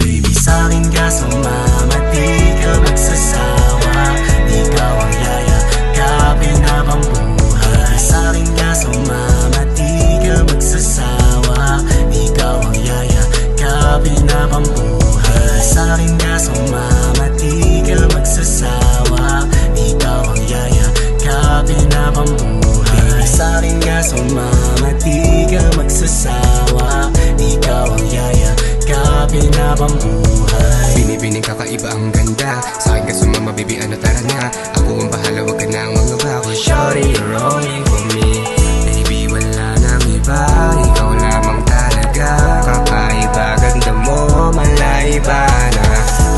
Baby, sa'kin ka sumama, di ka magsasawa. Ikaw ang yayakapin habang buhay. Sa'kin ka sumama, di ka magsasawa. Ikaw ang yayakapin habang buhay. Sa'kin ka sumama, di ka magsasawa. Ikaw ang yayakapin habang buhay. Baby, sa'kin ka sumama, di ka magsasawa. Ikaw ang yayakapin habang buhay. Binibining kakaiba ang ganda. Sa'kin ka sumama, baby, ano tara na. Ako ang bahala, wag ka na ang mangaba. Shorty, you're only for me. Baby, wala nang iba. Ikaw lamang talaga. Kakaiba, ganda mo, malaiba na.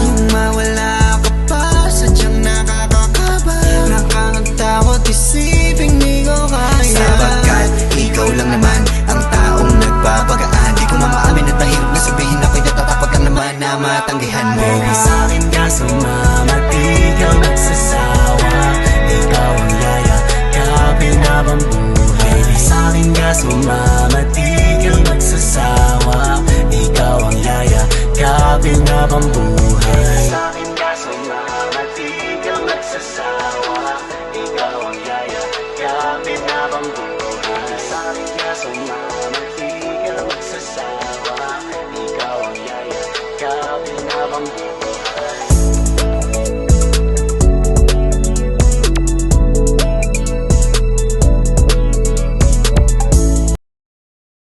Yung mawala ka pa, sadyang nakakakaba. Nakakatakot isipin di ko kaya. Sapagkat ikaw lang naman ang taong nagpapagaan. Di ko mamaamin at mahirap na sabihin ako'y natatakot lang naman na matanggihan mo. Baby, sa'kin ka sumama, di ka magsasawa. Ikaw ang yayakapin habang buhay. Baby, sa'kin ka sumama, di ka magsasawa. Ikaw ang yayakapin habang buhay. Sa'kin ka sumama, di ka magsasawa. Ikaw ang yayakapin habang buhay. Sa'kin ka sumama, di ka magsasawa. Ikaw ang yayakapin habang buhay.